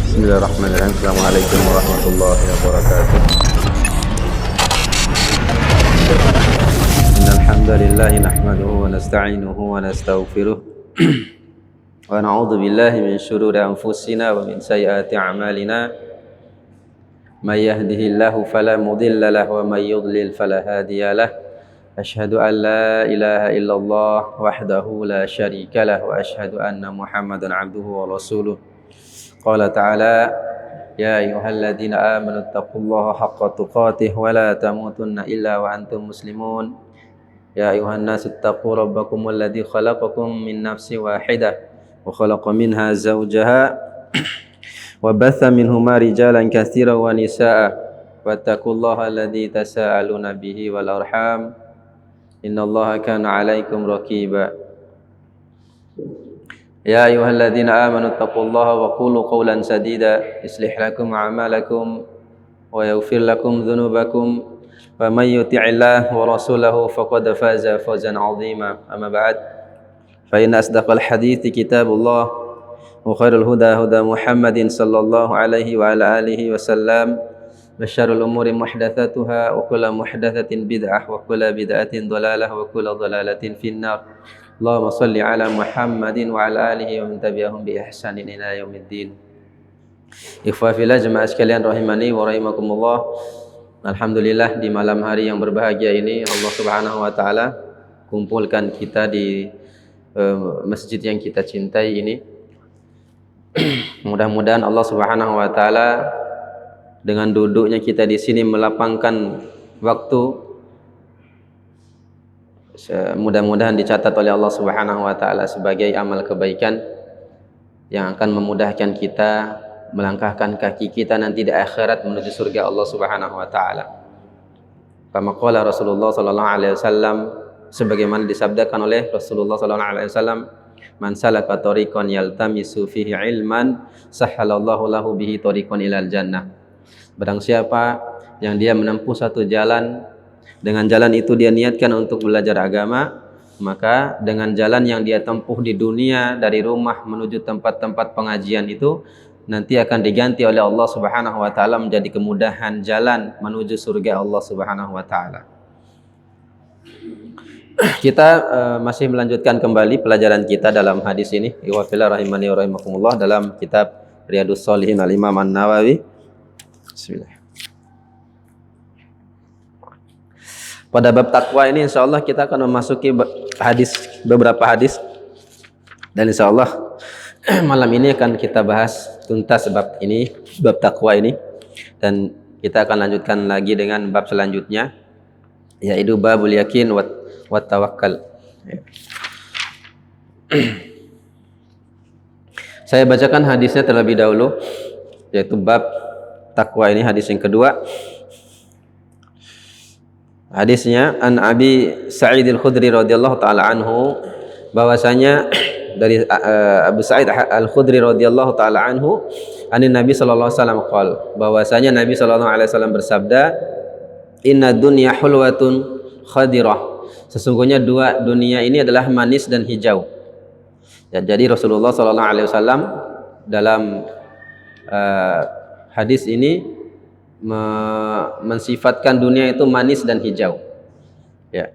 Bismillahirrahmanirrahim. Assalamualaikum warahmatullahi wabarakatuh. Innal hamdalillah nahmaduhu wa nasta'inuhu wa nastaghfiruh wa na'udzu billahi min shururi anfusina wa min sayyiati a'malina. May yahdihillahu fala mudilla lahu wa may yudlil fala hadiya lahu. Asyhadu an la ilaha illallah wahdahu la syarika lahu wa asyhadu anna Muhammadan abduhu wa rasuluh. Qala ta'ala ya ayyuhalladzina amanu taqullaha haqqa tuqatih wa la tamutunna illa wa antum muslimun. Ya ayyuhan nasu taqu rabbakumul ladzi khalaqakum min nafsin wahidah wa khalaqa minha zawjaha wa batha minhuma rijalan katsiran wa nisaa'a wattaqullaha alladzi tasaaluna bihi wal arham innallaha kana 'alaikum raqiba. Ya ayyuhalladzina amanu taqullaha wa qulu qawlan sadida yuslih lakum a'malakum wa yaghfir lakum dhunubakum wa may yuti'illah wa rasulahu faqad faza fawzan 'azima. Amma ba'd, fa inna asdaqal hadithi kitabullah wa khairul huda huda Muhammadin sallallahu alaihi wa ala alihi wasallam wa syarrul umuri muhdatsatuha wa kullu muhdatsatin bid'ah wa kullu bid'atin dhalalah wa kullu dhalalatin finnar. Allahumma salli ala Muhammadin wa ala alihi wa man tabi'ahum bi ihsanin ila yaumiddin. Ikhwah fillah jemaah sekalian rahimani wa rahimakumullah. Alhamdulillah di malam hari yang berbahagia ini Allah Subhanahu wa taala kumpulkan kita di masjid yang kita cintai ini. Mudah-mudahan Allah Subhanahu wa taala dengan duduknya kita di sini melapangkan waktu, mudah-mudahan dicatat oleh Allah Subhanahu wa taala sebagai amal kebaikan yang akan memudahkan kita melangkahkan kaki kita nanti di akhirat menuju surga Allah Subhanahu wa taala. Kama qala Rasulullah sallallahu alaihi wasallam, sebagaimana disabdakan oleh Rasulullah sallallahu alaihi wasallam, man salaka tariqan yaltamisu fihi ilman sahhalallahu lahu bihi tariqan ilal jannah. Barang siapa yang dia menempuh satu jalan, dengan jalan itu dia niatkan untuk belajar agama, maka dengan jalan yang dia tempuh di dunia dari rumah menuju tempat-tempat pengajian itu nanti akan diganti oleh Allah Subhanahu wa taala menjadi kemudahan jalan menuju surga Allah Subhanahu wa taala. Kita masih melanjutkan kembali pelajaran kita dalam hadis ini. Wa fillah rahimani wa rahimakumullah, dalam kitab Riyadhus Shalihin Al-Imam An-Nawawi. Bismillah. Pada bab takwa ini insyaallah kita akan memasuki beberapa hadis, dan insyaallah malam ini akan kita bahas tuntas bab ini, bab takwa ini, dan kita akan lanjutkan lagi dengan bab selanjutnya, yaitu babul yakin wat tawakkal. Saya bacakan hadisnya terlebih dahulu, yaitu bab takwa ini, hadis yang kedua. Hadisnya an Abi Sa'id Al-Khudri radhiyallahu taala anhu, bahwasanya dari Abu Sa'id Al-Khudri radhiyallahu taala anhu, anin Nabi sallallahu alaihi wasallam qala, bahwasanya Nabi sallallahu alaihi wasallam bersabda, inna dunya hulwatun khadirah, sesungguhnya dunia ini adalah manis dan hijau. Ya, jadi Rasulullah sallallahu alaihi wasallam dalam hadis ini mensifatkan dunia itu manis dan hijau. Ya.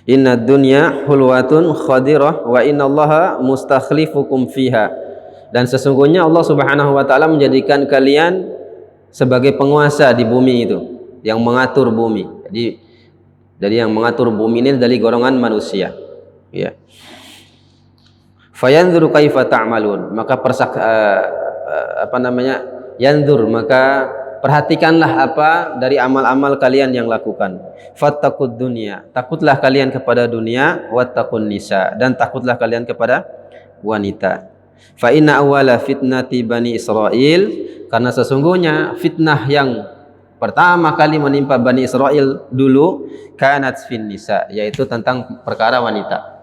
Inna dunya hulwatun khadirah wa innallaha mustakhlifukum fiha. Dan sesungguhnya Allah Subhanahu wa taala menjadikan kalian sebagai penguasa di bumi itu, yang mengatur bumi. Jadi yang mengatur bumi ini dari golongan manusia. Ya. Fayanzuru kaifa ta'malun, maka yanzur, maka perhatikanlah apa dari amal-amal kalian yang lakukan. Fattaqud dunya, takutlah kalian kepada dunia, wattaqun nisa, dan takutlah kalian kepada wanita. Fa inna awwala fitnati bani Israil, karena sesungguhnya fitnah yang pertama kali menimpa Bani Israel dulu, kanat fin nisa, yaitu tentang perkara wanita.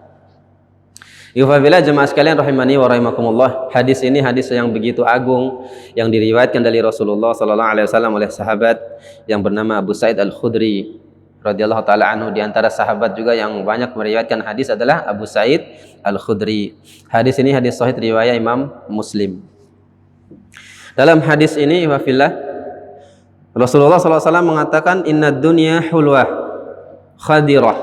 Yuhafillah jemaah sekalian rahimani wa rahimakumullah, hadis ini hadis yang begitu agung yang diriwayatkan dari Rasulullah sallallahu alaihi wasallam oleh sahabat yang bernama Abu Sa'id Al-Khudri radhiyallahu taala anhu. Di antara sahabat juga yang banyak meriwayatkan hadis adalah Abu Sa'id Al-Khudri. Hadis ini hadis sahih riwayat Imam Muslim. Dalam hadis ini wafillah Rasulullah SAW mengatakan inna dunya hulwah khadirah.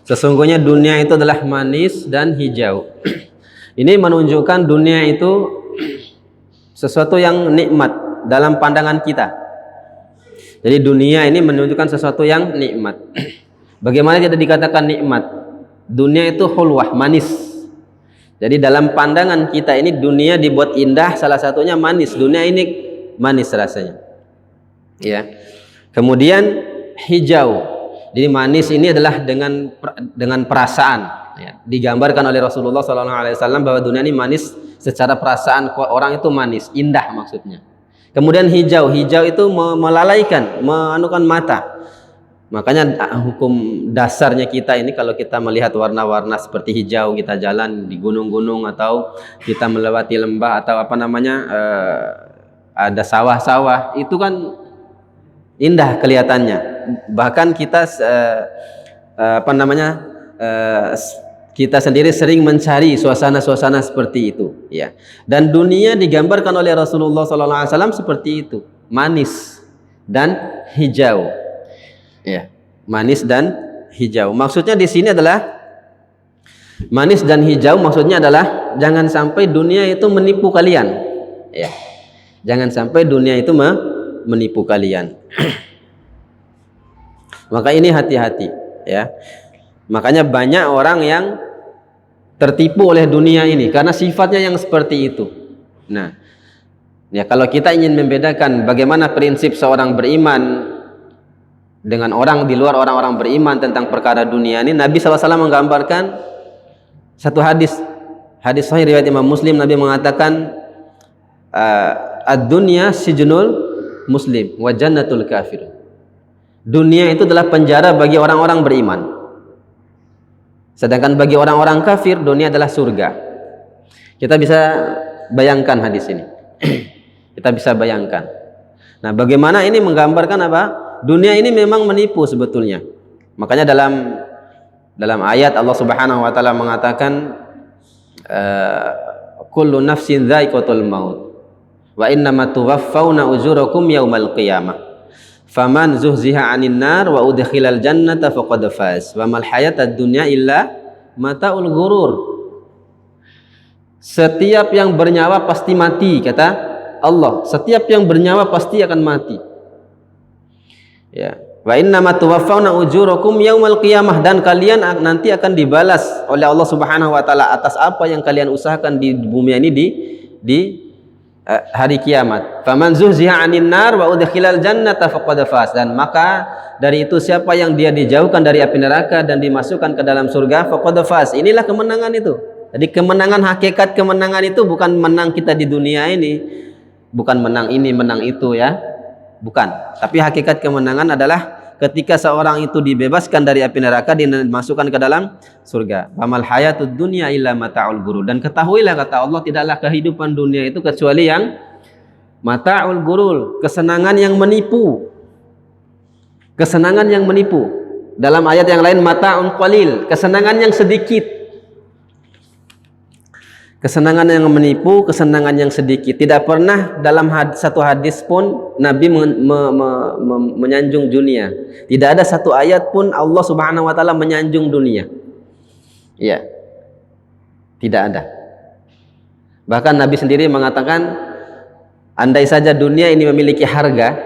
Sesungguhnya dunia itu adalah manis dan hijau. Ini menunjukkan dunia itu sesuatu yang nikmat dalam pandangan kita. Jadi dunia ini menunjukkan sesuatu yang nikmat. Bagaimana kita dikatakan nikmat? Dunia itu hulwah, manis. Jadi dalam pandangan kita ini dunia dibuat indah, salah satunya manis. Dunia ini manis rasanya. Ya. Kemudian hijau. Jadi manis ini adalah dengan perasaan. Ya. Digambarkan oleh Rasulullah SAW bahwa dunia ini manis secara perasaan orang itu manis, indah maksudnya. Kemudian hijau itu melalaikan, menaklukkan mata. Makanya hukum dasarnya kita ini kalau kita melihat warna-warna seperti hijau, kita jalan di gunung-gunung atau kita melewati lembah atau ada sawah-sawah, itu kan indah kelihatannya. Bahkan kita kita sendiri sering mencari suasana-suasana seperti itu, ya. Dan dunia digambarkan oleh Rasulullah SAW seperti itu, manis dan hijau, ya, manis dan hijau. Maksudnya di sini adalah manis dan hijau. Maksudnya adalah jangan sampai dunia itu menipu kalian, ya. Jangan sampai dunia itu menipu kalian. Maka ini hati-hati, ya. Makanya banyak orang yang tertipu oleh dunia ini karena sifatnya yang seperti itu. Nah, ya kalau kita ingin membedakan bagaimana prinsip seorang beriman dengan orang di luar orang-orang beriman tentang perkara dunia ini, Nabi SAW menggambarkan satu hadis sahih riwayat Imam Muslim. Nabi mengatakan ad-dunya sijnul muslim wa jannatul kafir. Dunia itu adalah penjara bagi orang-orang beriman. Sedangkan bagi orang-orang kafir, dunia adalah surga. Kita bisa bayangkan hadis ini. Kita bisa bayangkan. Nah, bagaimana ini menggambarkan apa? Dunia ini memang menipu sebetulnya. Makanya dalam ayat Allah Subhanahu wa taala mengatakan kullu nafsin dha'iqatul maut wa innama tuwaffawna ujurakum yaumal qiyamah. Faman zuhziha 'anil nar wa udkhilal jannata faqad faz wa mal hayatad dunya illa mataul ghurur. Setiap yang bernyawa pasti mati, kata Allah. Setiap yang bernyawa pasti akan mati. Ya. Wa innama tuwaffawna ujurakum yaumal qiyamah, dan kalian nanti akan dibalas oleh Allah Subhanahu wa taala atas apa yang kalian usahakan di bumi ini di hari kiamat. Faman zuhziha 'anil nar wa udkhilal jannata faqad faz, dan maka dari itu siapa yang dia dijauhkan dari api neraka dan dimasukkan ke dalam surga, faqad faz. Inilah kemenangan itu. Jadi kemenangan, hakikat kemenangan itu bukan menang kita di dunia ini, bukan menang ini menang itu, ya. Bukan. Tapi hakikat kemenangan adalah ketika seorang itu dibebaskan dari api neraka dan dimasukkan ke dalam surga. Famal hayatud dunya illa mata'ul ghurur. Dan ketahuilah, kata Allah, tidaklah kehidupan dunia itu kecuali yang mata'ul ghurur, kesenangan yang menipu. Kesenangan yang menipu. Dalam ayat yang lain mata'un qalil, kesenangan yang sedikit. Kesenangan yang menipu, kesenangan yang sedikit. Tidak pernah dalam satu hadis pun Nabi menyanjung dunia. Tidak ada satu ayat pun Allah Subhanahu wa taala menyanjung dunia. Ya. Tidak ada. Bahkan Nabi sendiri mengatakan, andai saja dunia ini memiliki harga,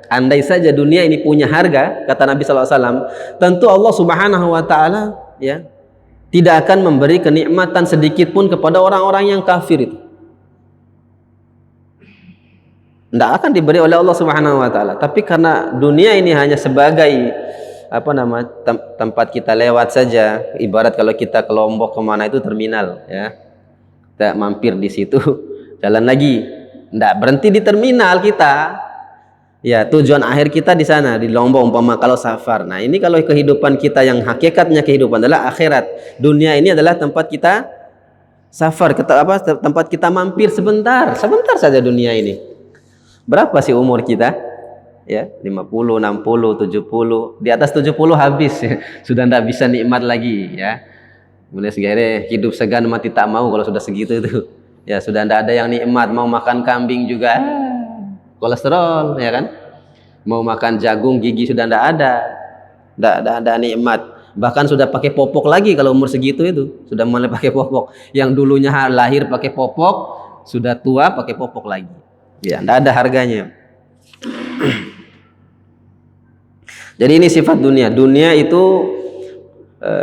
andai saja dunia ini punya harga, kata Nabi sallallahu alaihi wasallam, tentu Allah Subhanahu wa taala, ya, tidak akan memberi kenikmatan sedikit pun kepada orang-orang yang kafir itu. Tidak akan diberi oleh Allah Subhanahu wa taala. Tapi karena dunia ini hanya sebagai tempat kita lewat saja, ibarat kalau kita ke Lombok kemana itu terminal, ya. Kita mampir di situ, jalan lagi. Tidak berhenti di terminal kita. Ya, tujuan akhir kita di sana, di Lombok umpama kalau safar. Nah, ini kalau kehidupan kita yang hakikatnya kehidupan adalah akhirat. Dunia ini adalah tempat kita safar, tempat kita mampir sebentar saja dunia ini. Berapa sih umur kita? ya, 50, 60, 70. Di atas 70 habis ya. Sudah tidak bisa nikmat lagi ya. Mulai segera hidup segan mati tak mau kalau sudah segitu itu. Ya, sudah tidak ada yang nikmat, mau makan kambing juga kolesterol ya kan. Mau makan jagung gigi sudah tidak ada. Tidak ada nikmat. Bahkan sudah pakai popok lagi kalau umur segitu itu. Sudah mulai pakai popok. Yang dulunya lahir pakai popok, sudah tua pakai popok lagi. Ya, tidak ada harganya. Jadi ini sifat dunia. Dunia itu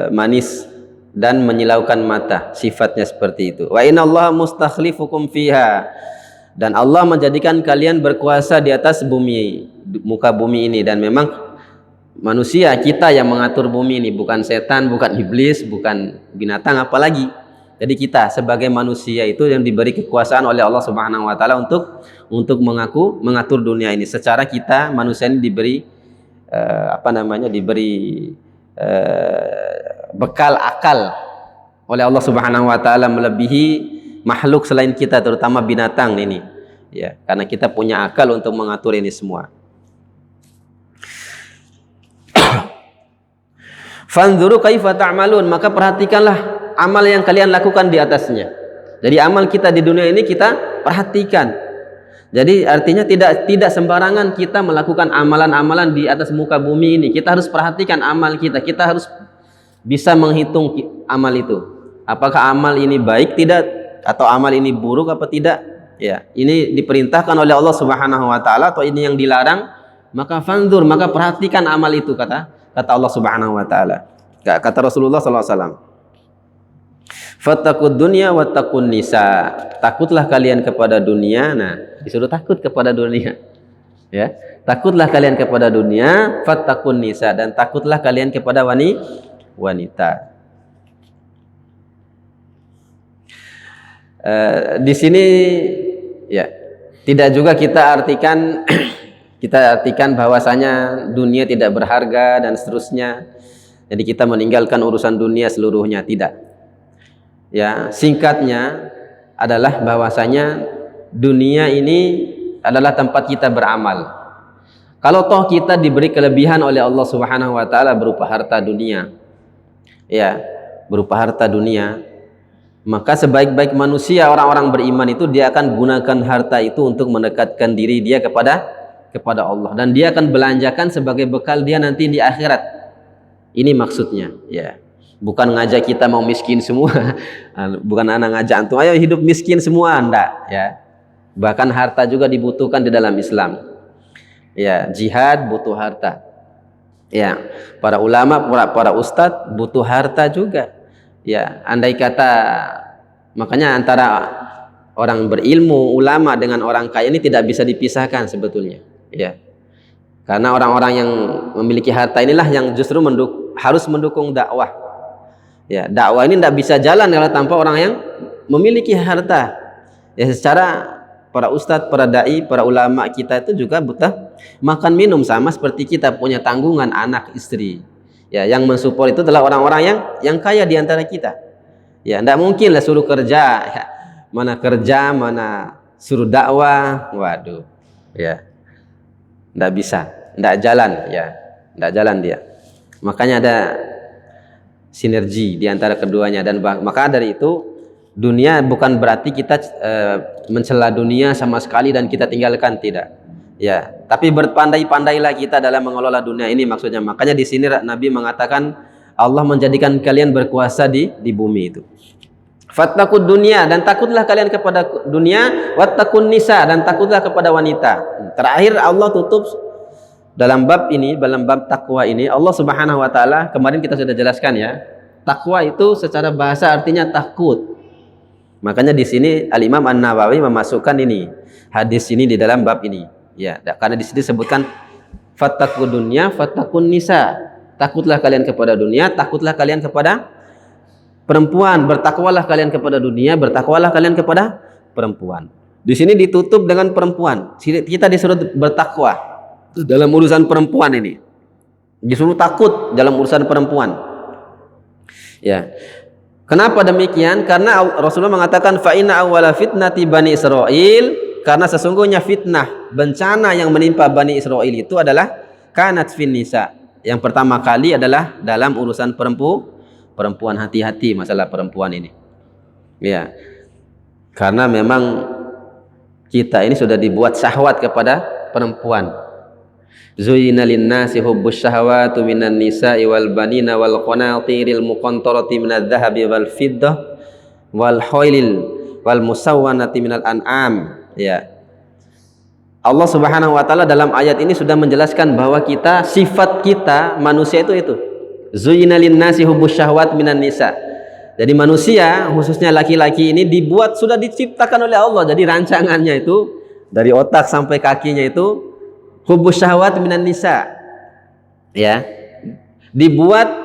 manis dan menyilaukan mata. Sifatnya seperti itu. Wa innallaha mustakhlifukum fiha. Dan Allah menjadikan kalian berkuasa di atas bumi, muka bumi ini. Dan memang manusia, kita yang mengatur bumi ini, bukan setan, bukan iblis, bukan binatang apalagi. Jadi kita sebagai manusia itu yang diberi kekuasaan oleh Allah Subhanahu wa taala untuk mengatur dunia ini. Secara kita manusia ini diberi diberi bekal akal oleh Allah Subhanahu wa taala melebihi makhluk selain kita, terutama binatang ini. Ya, karena kita punya akal untuk mengatur ini semua. Fanzuru kaifa ta'malun, maka perhatikanlah amal yang kalian lakukan di atasnya. Jadi amal kita di dunia ini kita perhatikan. Jadi artinya tidak sembarangan kita melakukan amalan-amalan di atas muka bumi ini. Kita harus perhatikan amal kita. Kita harus bisa menghitung amal itu. Apakah amal ini baik tidak atau amal ini buruk apa tidak? Ya, ini diperintahkan oleh Allah Subhanahu wa taala atau ini yang dilarang, maka fanzur, maka perhatikan amal itu kata Allah Subhanahu wa taala. Kata Rasulullah sallallahu alaihi wasallam, fattaqud dunya wattaqun nisa. Takutlah kalian kepada dunia. Nah, disuruh takut kepada dunia. Ya, takutlah kalian kepada dunia, fattaqun nisa, dan takutlah kalian kepada wanita. Di sini ya, tidak juga kita artikan bahwasanya dunia tidak berharga dan seterusnya. Jadi kita meninggalkan urusan dunia seluruhnya, tidak. Ya, singkatnya adalah bahwasanya dunia ini adalah tempat kita beramal. Kalau toh kita diberi kelebihan oleh Allah Subhanahu wa taala berupa harta dunia. Ya, berupa harta dunia, maka sebaik-baik manusia orang-orang beriman itu dia akan gunakan harta itu untuk mendekatkan diri dia kepada Allah, dan dia akan belanjakan sebagai bekal dia nanti di akhirat. Ini maksudnya, ya. Bukan ngajak kita mau miskin semua. Bukan anak ngajak antum ayo hidup miskin semua, enggak, ya. Bahkan harta juga dibutuhkan di dalam Islam. Ya, jihad butuh harta. Ya, para ulama, para ustadz butuh harta juga. Ya, andai kata, makanya antara orang berilmu, ulama dengan orang kaya ini tidak bisa dipisahkan sebetulnya. Ya, karena orang-orang yang memiliki harta inilah yang justru harus mendukung dakwah. Ya, dakwah ini tidak bisa jalan kalau tanpa orang yang memiliki harta. Ya, secara para ustadz, para dai, para ulama kita itu juga butuh makan minum sama seperti kita punya tanggungan anak istri. Ya, yang mensupport itu adalah orang-orang yang kaya di antara kita. Ya, tidak mungkin lah suruh kerja, ya. Mana kerja, mana suruh dakwah. Waduh, ya, tidak bisa, tidak jalan, ya, tidak jalan dia. Makanya ada sinergi di antara keduanya, dan maka dari itu dunia bukan berarti kita mencela dunia sama sekali dan kita tinggalkan, tidak. Ya, tapi berpandai-pandailah kita dalam mengelola dunia ini maksudnya. Makanya di sini Nabi mengatakan Allah menjadikan kalian berkuasa di bumi itu. Fattaqud dunya, dan takutlah kalian kepada dunia, wattaqun nisa, dan takutlah kepada wanita. Terakhir Allah tutup dalam bab ini, dalam bab takwa ini, Allah Subhanahu wa taala kemarin kita sudah jelaskan ya. Takwa itu secara bahasa artinya takut. Makanya di sini Al-Imam An-Nawawi memasukkan ini, hadis ini di dalam bab ini. Ya, karena di sini disebutkan fattaqud dunya, fattaqun nisa. Takutlah kalian kepada dunia, takutlah kalian kepada perempuan. Bertakwalah kalian kepada dunia, bertakwalah kalian kepada perempuan. Di sini ditutup dengan perempuan. Kita disuruh bertakwa dalam urusan perempuan ini. Disuruh takut dalam urusan perempuan. Ya. Kenapa demikian? Karena Rasulullah mengatakan fa inna awwala fitnati bani Israil Karena sesungguhnya fitnah, bencana yang menimpa Bani Israel itu adalah kanat fin nisa. Yang pertama kali adalah dalam urusan perempuan. Hati-hati masalah perempuan ini. Ya. Karena memang kita ini sudah dibuat syahwat kepada perempuan. Zuyyina lin-nasi hubbus syahawati minan nisa'i wal banina wal qanatiril muqantarati minadh dhahabi wal fiddah wal khailil wal musawwanati minal an'am. Ya. Allah Subhanahu wa taala dalam ayat ini sudah menjelaskan bahwa kita, sifat kita manusia itu. Zuyyina lin-nasi hubbus syahawati minan nisa. Jadi manusia, khususnya laki-laki ini sudah diciptakan oleh Allah. Jadi rancangannya itu dari otak sampai kakinya itu hubbus syahawati minan nisa. Ya.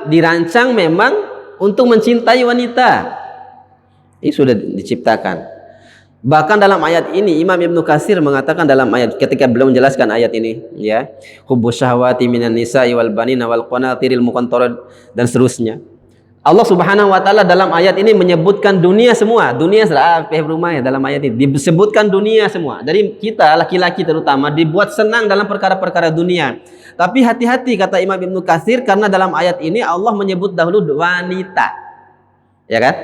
Dirancang memang untuk mencintai wanita. Ini sudah diciptakan. Bahkan dalam ayat ini Imam Ibnu Katsir mengatakan dalam ayat ketika beliau menjelaskan ayat ini, ya, hubbus syahawati minan nisa'i wal banina wal qanatiril muqantarah dan seterusnya. Allah Subhanahu wa taala dalam ayat ini menyebutkan dunia semua. Dunia rumah ya, dalam ayat ini disebutkan dunia semua. Jadi kita laki-laki terutama dibuat senang dalam perkara-perkara dunia. Tapi hati-hati kata Imam Ibnu Katsir, karena dalam ayat ini Allah menyebut dahulu wanita. Ya kan?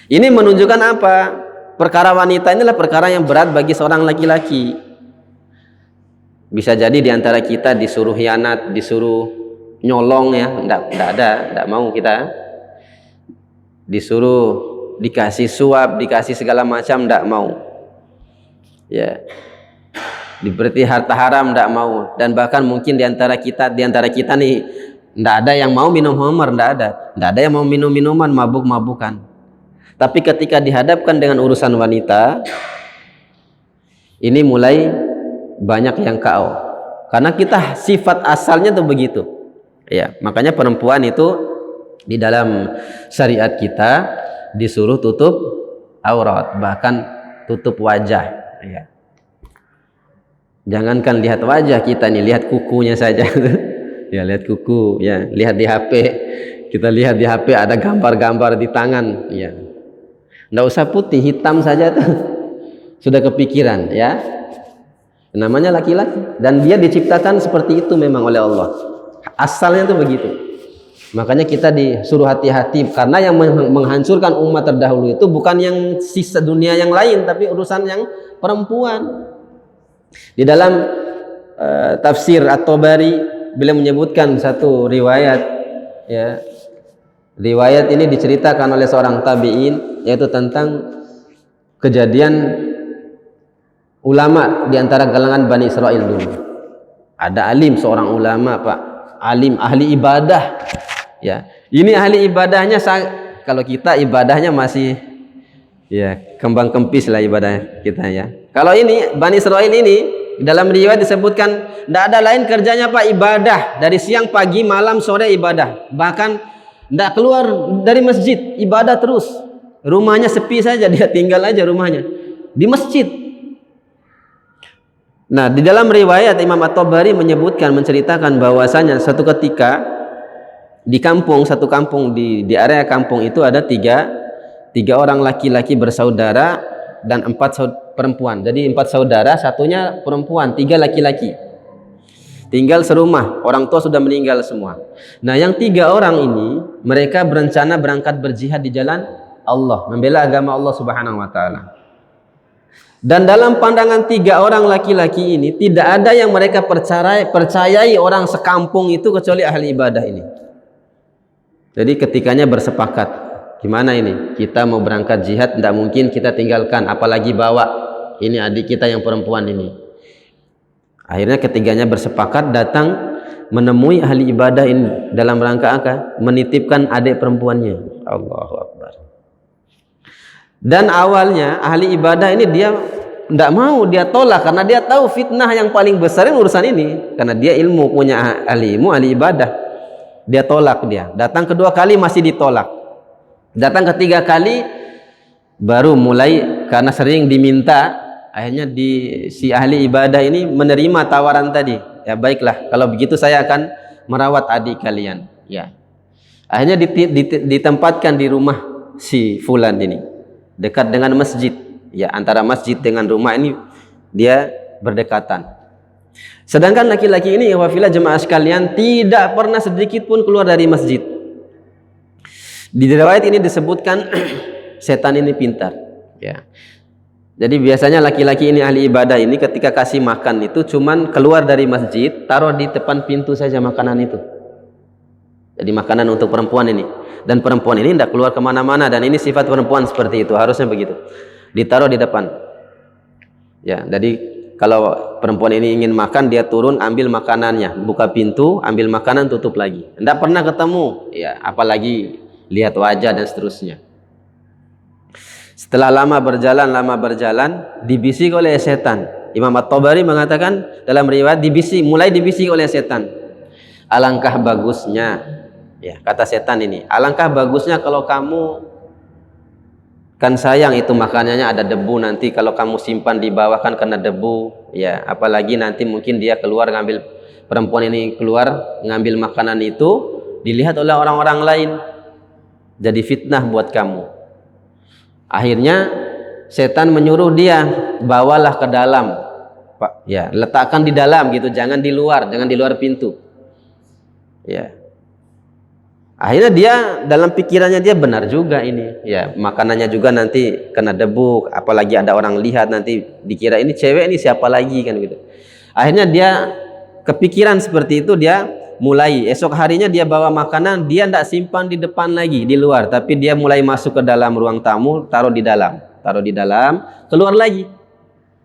Ini menunjukkan apa? Perkara wanita inilah perkara yang berat bagi seorang laki-laki. Bisa jadi diantara kita disuruh hianat, disuruh nyolong, ya, enggak mau kita. Disuruh dikasih suap, dikasih segala macam, enggak mau. Ya. Diberi harta haram, enggak mau. Dan bahkan mungkin diantara kita nih enggak ada yang mau minum khamar, enggak ada yang mau minum minuman mabuk-mabukan. Tapi ketika dihadapkan dengan urusan wanita, ini mulai banyak yang KO. Karena kita sifat asalnya tuh begitu. Ya, makanya perempuan itu di dalam syariat kita disuruh tutup aurat, bahkan tutup wajah. Ya. Jangankan lihat wajah kita nih, lihat kukunya saja. Ya, lihat kuku. Ya, lihat di HP. Kita lihat di HP ada gambar-gambar di tangan. Ya. Nggak usah putih, hitam saja tuh sudah kepikiran, ya. Namanya laki-laki dan dia diciptakan seperti itu memang oleh Allah. Asalnya tuh begitu. Makanya kita disuruh hati-hati karena yang menghancurkan umat terdahulu itu bukan yang sisa dunia yang lain, tapi urusan yang perempuan. Di dalam tafsir At-Tabari beliau menyebutkan satu riwayat, ya. Riwayat ini diceritakan oleh seorang tabi'in, yaitu tentang kejadian ulama di antara kalangan Bani Israel dulu. Ada alim, seorang ulama, Pak. Alim, ahli ibadah. Ya, ini ahli ibadahnya kalau kita ibadahnya masih ya kembang kempis lah ibadahnya kita, ya. Kalau ini Bani Israel ini dalam riwayat disebutkan tidak ada lain kerjanya, Pak, ibadah dari siang, pagi, malam, sore ibadah. Bahkan tidak keluar dari masjid, ibadah terus. Rumahnya sepi saja, dia tinggal aja rumahnya di masjid. Nah, di dalam riwayat Imam At-Tabari menceritakan bahwasanya satu ketika di satu kampung di area kampung itu ada tiga orang laki-laki bersaudara dan 4 perempuan. Jadi 4 saudara, satunya perempuan, 3 laki-laki. Tinggal serumah, orang tua sudah meninggal semua. Nah, yang 3 orang ini mereka berencana berangkat berjihad di jalan Allah, membela agama Allah Subhanahu wa taala. Dan dalam pandangan 3 orang laki-laki ini tidak ada yang mereka percayai orang sekampung itu kecuali ahli ibadah ini. Jadi ketikanya bersepakat, gimana ini? Kita mau berangkat jihad, tidak mungkin kita tinggalkan, apalagi bawa ini adik kita yang perempuan ini. Akhirnya ketiganya bersepakat datang menemui ahli ibadah ini dalam rangka menitipkan adik perempuannya. Allahu Akbar. Dan awalnya ahli ibadah ini dia tidak mau, dia tolak karena dia tahu fitnah yang paling besar urusan ini. Karena dia punya ahli ibadah. Dia tolak dia. Datang kedua kali masih ditolak. Datang ketiga kali baru mulai karena sering diminta. Akhirnya si ahli ibadah ini menerima tawaran tadi. Ya baiklah, kalau begitu saya akan merawat adik kalian. Ya. Akhirnya ditempatkan di rumah si fulan ini, dekat dengan masjid. Ya, antara masjid dengan rumah ini dia berdekatan. Sedangkan laki-laki ini, wafila jemaah sekalian, tidak pernah sedikit pun keluar dari masjid. Di riwayat ini disebutkan setan ini pintar. Ya. Jadi biasanya laki-laki ini ahli ibadah ini ketika kasih makan itu cuman keluar dari masjid, taruh di depan pintu saja makanan itu. Jadi makanan untuk perempuan ini. Dan perempuan ini tidak keluar kemana-mana, dan ini sifat perempuan seperti itu, harusnya begitu. Ditaruh di depan. Ya, jadi kalau perempuan ini ingin makan, dia turun ambil makanannya, buka pintu, ambil makanan, tutup lagi. Tidak pernah ketemu, ya, apalagi lihat wajah dan seterusnya. Setelah lama berjalan, dibisik oleh setan. Imam At-Tabari mengatakan dalam riwayat mulai dibisik oleh setan. Alangkah bagusnya, ya, kata setan ini, alangkah bagusnya kalau kamu, kan sayang itu makanannya ada debu, nanti kalau kamu simpan di bawah kan kena debu, ya, apalagi nanti mungkin dia keluar ngambil, perempuan ini keluar ngambil makanan itu, dilihat oleh orang-orang lain, jadi fitnah buat kamu. Akhirnya setan menyuruh dia, bawalah ke dalam, Pak, ya, letakkan di dalam gitu, jangan di luar pintu. Ya. Akhirnya dia dalam pikirannya dia benar juga ini, ya, makanannya juga nanti kena debu, apalagi ada orang lihat nanti dikira ini cewek, ini siapa lagi kan gitu. Akhirnya dia kepikiran seperti itu, dia mulai esok harinya dia bawa makanan, dia tidak simpan di depan lagi di luar, tapi dia mulai masuk ke dalam ruang tamu, taruh di dalam, keluar lagi.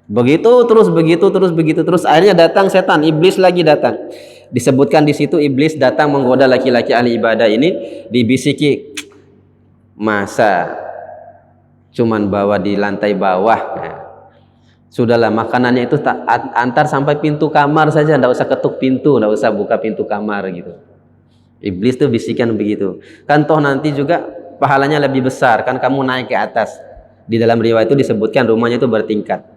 Begitu terus, akhirnya datang setan, iblis lagi datang. Disebutkan di situ iblis datang menggoda laki-laki ahli ibadah ini, dibisiki, masa cuman bawa di lantai bawah, nah, sudahlah makanannya itu antar sampai pintu kamar saja, tidak usah ketuk pintu, tidak usah buka pintu kamar gitu. Iblis tuh bisikan begitu, kan toh nanti juga pahalanya lebih besar, kan kamu naik ke atas. Di dalam riwayat itu disebutkan rumahnya itu bertingkat,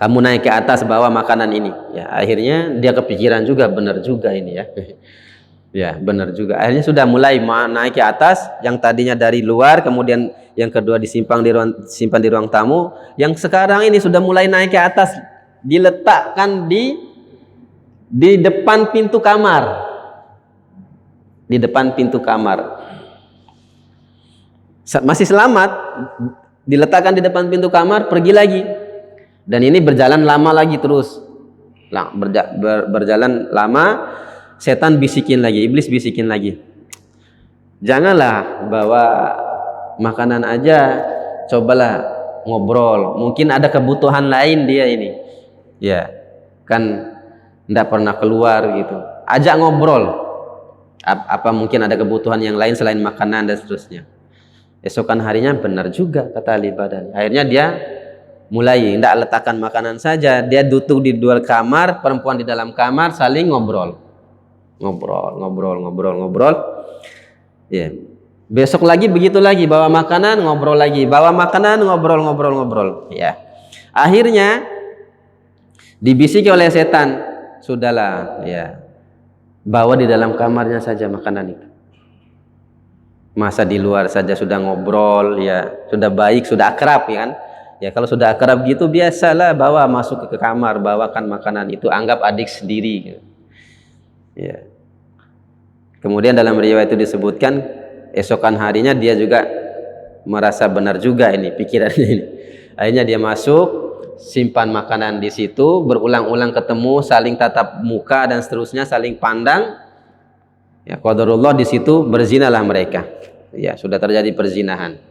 kamu naik ke atas bawa makanan ini, ya. Akhirnya dia kepikiran juga, benar juga ini, ya. Ya, benar juga. Akhirnya sudah mulai naik ke atas, yang tadinya dari luar, kemudian yang kedua simpan di ruang tamu, yang sekarang ini sudah mulai naik ke atas, diletakkan di depan pintu kamar. Di depan pintu kamar. Masih selamat, diletakkan di depan pintu kamar, pergi lagi. Dan ini berjalan lama lagi terus. Berjalan lama, setan bisikin lagi, iblis bisikin lagi. Janganlah bawa makanan aja, cobalah ngobrol. Mungkin ada kebutuhan lain dia ini. Ya, kan tidak pernah keluar gitu. Ajak ngobrol. Apa mungkin ada kebutuhan yang lain selain makanan dan seterusnya. Esokan harinya benar juga kata ahli ibadah. Akhirnya dia mulai tidak letakkan makanan saja, dia duduk di dua kamar, perempuan di dalam kamar, saling ngobrol. Ya. Besok lagi begitu lagi, bawa makanan, ngobrol lagi, bawa makanan, ngobrol. Ya. Akhirnya dibisiki oleh setan, sudahlah, ya, bawa di dalam kamarnya saja makanan itu. Masa di luar saja sudah ngobrol, ya, sudah baik, sudah akrab, ya kan? Ya, kalau sudah akrab gitu biasalah bawa masuk ke kamar, bawakan makanan itu, anggap adik sendiri gitu. Ya. Kemudian dalam riwayat itu disebutkan esokan harinya dia juga merasa benar juga ini pikirannya ini. Akhirnya dia masuk, simpan makanan di situ, berulang-ulang ketemu, saling tatap muka dan seterusnya, saling pandang. Ya, qadarullah di situ berzinalah mereka. Ya, sudah terjadi perzinahan.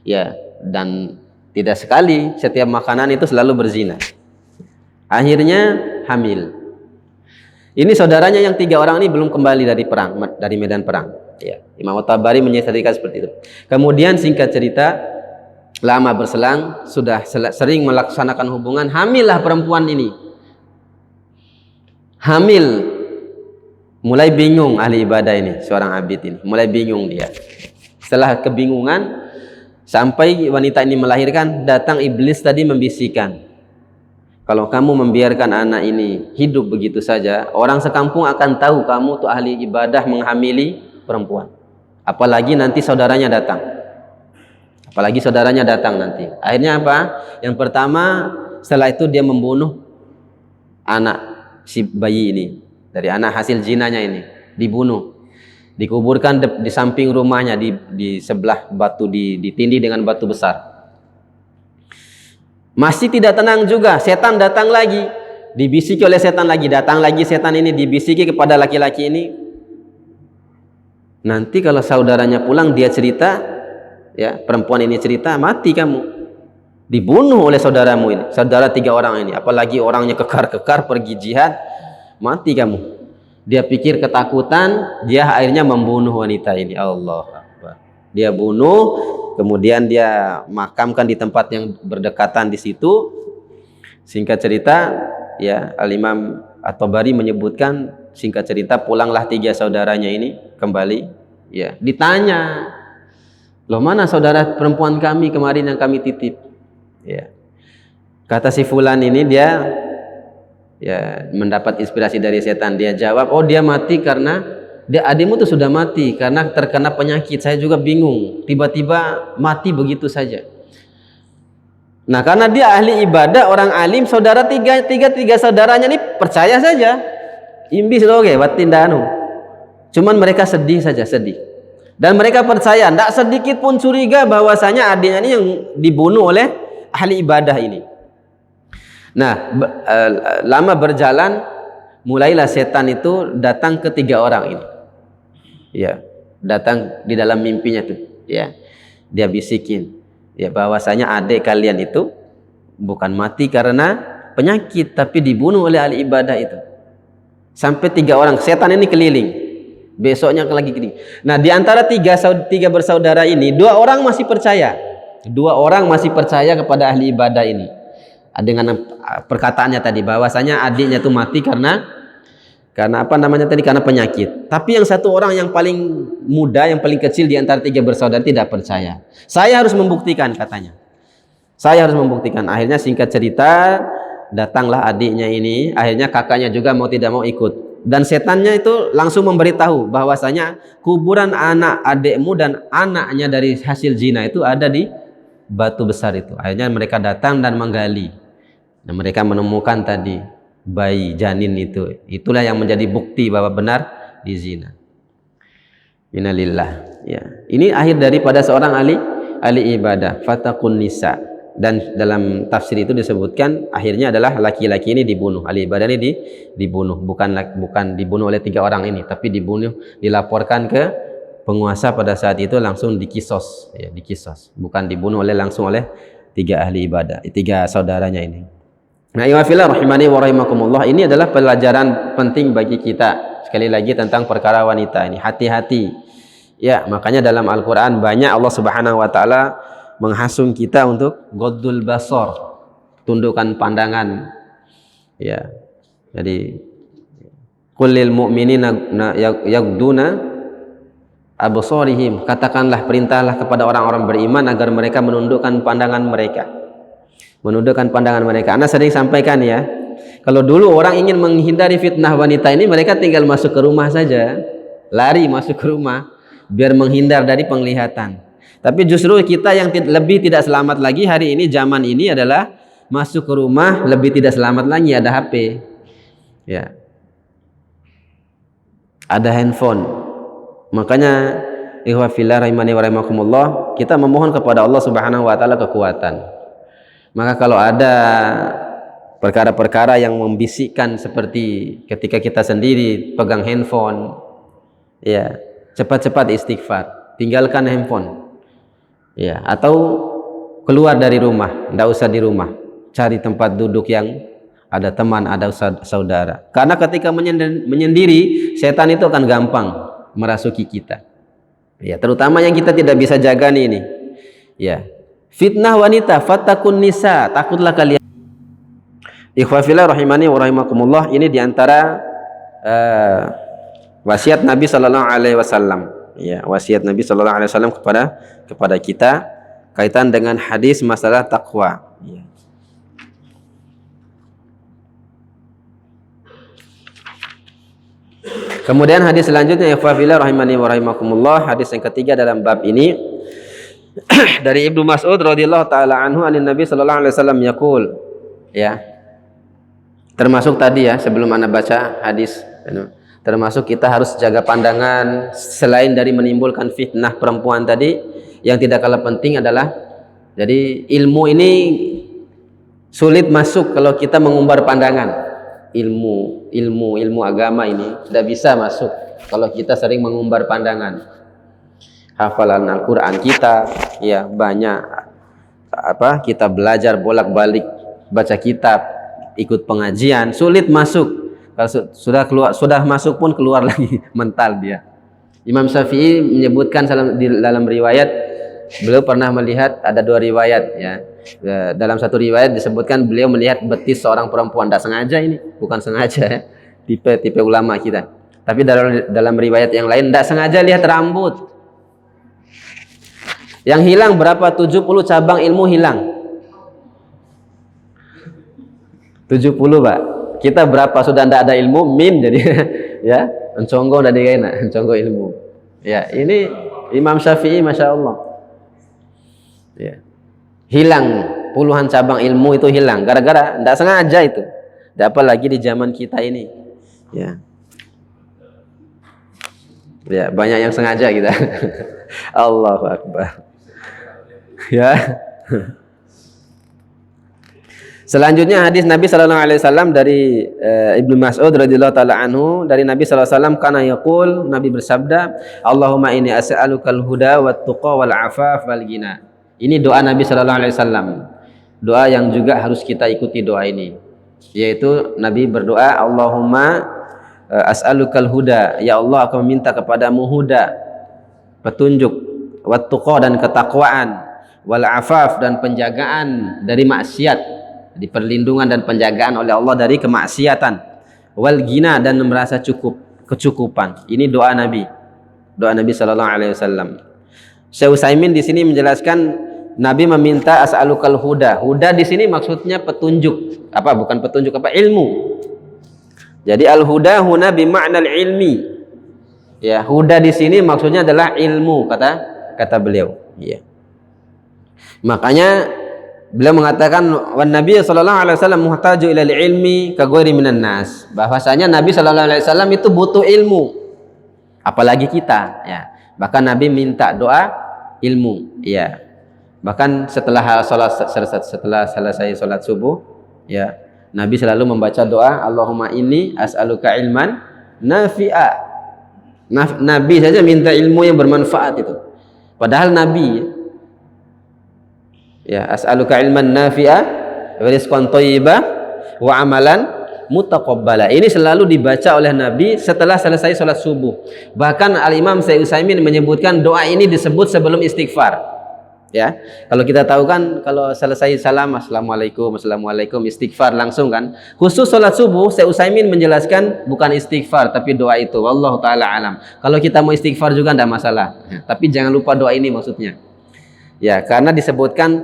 Ya, dan tidak sekali, setiap makanan itu selalu berzina. Akhirnya hamil. Ini saudaranya yang 3 orang ini belum kembali dari medan perang. Ya, Imam At-Tabari menyatakan seperti itu. Kemudian singkat cerita, lama berselang, sudah sering melaksanakan hubungan, hamillah perempuan ini. Hamil, mulai bingung ahli ibadah ini, seorang abid ini, mulai bingung dia. Setelah kebingungan, sampai wanita ini melahirkan, datang iblis tadi membisikkan, kalau kamu membiarkan anak ini hidup begitu saja, orang sekampung akan tahu kamu tuh ahli ibadah menghamili perempuan. Apalagi nanti saudaranya datang. Apalagi saudaranya datang nanti. Akhirnya apa? Yang pertama, setelah itu dia membunuh anak si bayi ini, dari anak hasil zinanya ini, dibunuh, dikuburkan di samping rumahnya, di sebelah batu, ditindih dengan batu besar. Masih tidak tenang juga, setan datang lagi, dibisiki oleh setan lagi, datang lagi setan ini, dibisiki kepada laki-laki ini, nanti kalau saudaranya pulang dia cerita, ya, perempuan ini cerita, mati kamu, dibunuh oleh saudaramu ini, saudara 3 orang ini, apalagi orangnya kekar-kekar pergi jihad, mati kamu. Dia pikir ketakutan, dia akhirnya membunuh wanita ini. Allah Akbar. Dia bunuh, kemudian dia makamkan di tempat yang berdekatan di situ. Singkat cerita, ya, Al-Imam At-Tabari menyebutkan, singkat cerita, pulanglah 3 saudaranya ini kembali, ya, ditanya, loh, mana saudara perempuan kami kemarin yang kami titip? Ya. Kata si fulan ini, dia, ya, mendapat inspirasi dari setan. Dia jawab, oh, dia mati karena adikmu tuh sudah mati karena terkena penyakit. Saya juga bingung, tiba-tiba mati begitu saja. Nah, karena dia ahli ibadah, orang alim, saudara tiga saudaranya ini percaya saja. Imbis loh, watindanu. Cuman mereka sedih saja, sedih. Dan mereka percaya, tidak sedikit pun curiga bahwasanya adiknya ini yang dibunuh oleh ahli ibadah ini. Nah, lama berjalan, mulailah setan itu datang ke 3 orang ini. Ya, datang di dalam mimpinya tuh, ya. Dia bisikin, ya, bahwasanya adik kalian itu bukan mati karena penyakit, tapi dibunuh oleh ahli ibadah itu. Sampai 3 orang setan ini keliling. Besoknya lagi keliling. Nah, di antara 3 bersaudara ini, 2 orang masih percaya. 2 orang masih percaya kepada ahli ibadah ini. Dengan perkataannya tadi, bahwasanya adiknya itu mati karena apa namanya tadi, karena penyakit. Tapi yang 1 orang yang paling muda, yang paling kecil di antara 3 bersaudara tidak percaya. Saya harus membuktikan, katanya. Saya harus membuktikan. Akhirnya singkat cerita, datanglah adiknya ini. Akhirnya kakaknya juga mau tidak mau ikut. Dan setannya itu langsung memberitahu bahwasanya kuburan anak adikmu dan anaknya dari hasil zina itu ada di batu besar itu. Akhirnya mereka datang dan menggali. Dan mereka menemukan tadi bayi janin itu. Itulah yang menjadi bukti bahwa benar dizina. Innalillah. Ya. Ini akhir daripada seorang ahli ibadah. Fatakun nisa. Dan dalam tafsir itu disebutkan akhirnya adalah laki-laki ini dibunuh. Ahli ibadah ini dibunuh. Bukan dibunuh oleh 3 orang ini, tapi dibunuh, dilaporkan ke penguasa pada saat itu, langsung dikisos. Ya, dikisos. Bukan dibunuh langsung oleh 3 ahli ibadah, 3 saudaranya ini. Nah, iwafillah rahimani wa rahimakumullah, ini adalah pelajaran penting bagi kita. Sekali lagi tentang perkara wanita ini, hati-hati. Ya, makanya dalam Al-Qur'an banyak Allah Subhanahu wa taala menghasung kita untuk ghaddul basar, tundukkan pandangan. Ya. Jadi qulil mu'minina yaghduna absarihim, katakanlah, perintahlah kepada orang-orang beriman agar mereka menundukkan pandangan mereka. Menundukkan pandangan mereka. Anda sering sampaikan, ya, kalau dulu orang ingin menghindari fitnah wanita ini, mereka tinggal masuk ke rumah saja, lari masuk ke rumah biar menghindar dari penglihatan. Tapi justru kita yang lebih tidak selamat lagi hari ini, zaman ini adalah masuk ke rumah lebih tidak selamat lagi, ada HP, ya, ada handphone. Makanya ikhwah fillah rahimani wa rahimakumullah, kita memohon kepada Allah Subhanahu wa taala kekuatan. Maka kalau ada perkara-perkara yang membisikkan seperti ketika kita sendiri pegang handphone, ya, cepat-cepat istighfar, tinggalkan handphone, ya, atau keluar dari rumah, tidak usah di rumah, cari tempat duduk yang ada teman, ada saudara. Karena ketika menyendiri, setan itu akan gampang merasuki kita, ya, terutama yang kita tidak bisa jaga ini, ya. Fitnah wanita, fatakun nisa, takutlah kalian. Ikhwafillah rahimani wa rahimakumullah, ini diantara wasiat Nabi sallallahu alaihi wasallam, ya, wasiat Nabi sallallahu alaihi wasallam kepada kita kaitan dengan hadis masalah takwa, ya. Kemudian hadis selanjutnya, ikhwafillah rahimani wa rahimakumullah, hadis yang ketiga dalam bab ini, Dari Ibnu Mas'ud radhiyallahu taala anhu anin Nabi sallallahu alaihi wasallam yaqul, ya. Termasuk tadi ya sebelum Anda baca hadis, termasuk kita harus jaga pandangan selain dari menimbulkan fitnah perempuan tadi, yang tidak kalah penting adalah jadi ilmu ini sulit masuk kalau kita mengumbar pandangan. Ilmu agama ini tidak bisa masuk kalau kita sering mengumbar pandangan. Hafalan Al-Qur'an kita ya banyak, kita belajar bolak-balik, baca kitab, ikut pengajian, sulit masuk. Kalau sudah masuk pun keluar lagi, mental dia. Imam Syafi'i menyebutkan dalam riwayat, beliau pernah melihat ada 2 riwayat ya. Dalam satu riwayat disebutkan beliau melihat betis seorang perempuan, tidak sengaja, ini bukan sengaja ya, tipe ulama kita. Tapi dalam riwayat yang lain tidak sengaja lihat rambut. Yang hilang berapa? 70 cabang ilmu hilang. 70 Pak. Kita berapa sudah tidak ada ilmu jadi ya, enconggo dari kena, enconggo ilmu. Ya, ini Imam Syafi'i Masya Allah. Ya. Hilang puluhan cabang ilmu itu hilang gara-gara tidak sengaja itu. Apalagi di zaman kita ini. Ya. Ya, banyak yang sengaja kita. Allahu Akbar. Ya. Selanjutnya hadis Nabi sallallahu alaihi wasallam dari Ibnu Mas'ud radhiyallahu taala anhu, dari Nabi sallallahu alaihi wasallam, kana yaqul, Nabi bersabda, Allahumma inni as'alukal huda wat tuqa wal afaf wal ghina. Ini doa Nabi sallallahu alaihi wasallam. Doa yang juga harus kita ikuti doa ini. Yaitu Nabi berdoa, Allahumma as'alukal huda, ya Allah aku meminta kepadamu huda, petunjuk, wat tuqa dan ketakwaan, wal afaf dan penjagaan dari maksiat, di perlindungan dan penjagaan oleh Allah dari kemaksiatan, wal ghina dan merasa kecukupan. Ini doa Nabi sallallahu alaihi wasallam. Syekh Utsaimin di sini menjelaskan Nabi meminta as'alukal huda. Huda di sini maksudnya petunjuk. Bukan petunjuk, ilmu. Jadi al-huda huna bima'nal ilmi. Ya, huda di sini maksudnya adalah ilmu, kata beliau. Ya. Makanya beliau mengatakan wan Nabi sallallahu alaihi wasallam muhtaju ilal ilmi ka ghairi minan nas. Bahwasanya Nabi sallallahu alaihi wasallam itu butuh ilmu. Apalagi kita, ya. Bahkan Nabi minta doa ilmu, ya. Bahkan setelah selesai salat subuh, ya, Nabi selalu membaca doa Allahumma inni as'aluka ilman nafi'a. Nabi saja minta ilmu yang bermanfaat itu. Padahal Nabi, ya, as'aluka ilman nafi'a wa rizqan thayyiba wa amalan mutaqabbala. Ini selalu dibaca oleh Nabi setelah selesai salat subuh. Bahkan Al-Imam Syekh Utsaimin menyebutkan doa ini disebut sebelum istighfar. Ya, kalau kita tahu kan kalau selesai salam assalamualaikum istighfar langsung kan. Khusus salat subuh Syekh Utsaimin menjelaskan bukan istighfar tapi doa itu. Wallahu taala alam. Kalau kita mau istighfar juga tidak masalah. Tapi jangan lupa doa ini maksudnya. Ya, karena disebutkan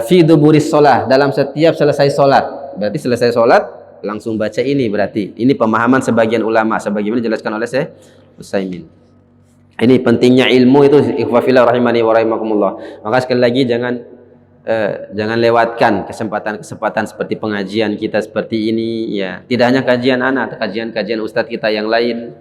fi duburis shalah, dalam setiap selesai salat. Berarti selesai salat langsung baca ini, berarti ini pemahaman sebagian ulama sebagaimana dijelaskan oleh Syekh Utsaimin. Ini pentingnya ilmu itu, ikhwah fillah rahimani wa rahimakumullah. Maka sekali lagi jangan lewatkan kesempatan seperti pengajian kita seperti ini, ya. Tidak hanya kajian anak, kajian ustadz kita yang lain,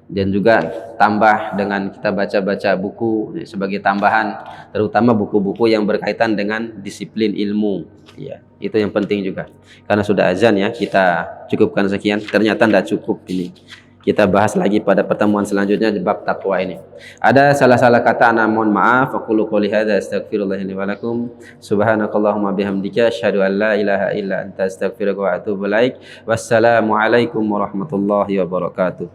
dan juga tambah dengan kita baca-baca buku, ya, sebagai tambahan, terutama buku-buku yang berkaitan dengan disiplin ilmu, ya. Itu yang penting juga. Karena sudah azan, ya, kita cukupkan sekian. Ternyata tidak cukup ini. Kita bahas lagi pada pertemuan selanjutnya di bab takwa ini. Ada salah-salah kata, ana mohon maaf. Aqulu qouli hadza astaghfirullah li wa lakum. Subhanakallahumma bihamdika asyhadu an la ilaha illa anta astaghfiruka wa atubu ilaik. Wassalamu alaikum warahmatullahi wabarakatuh.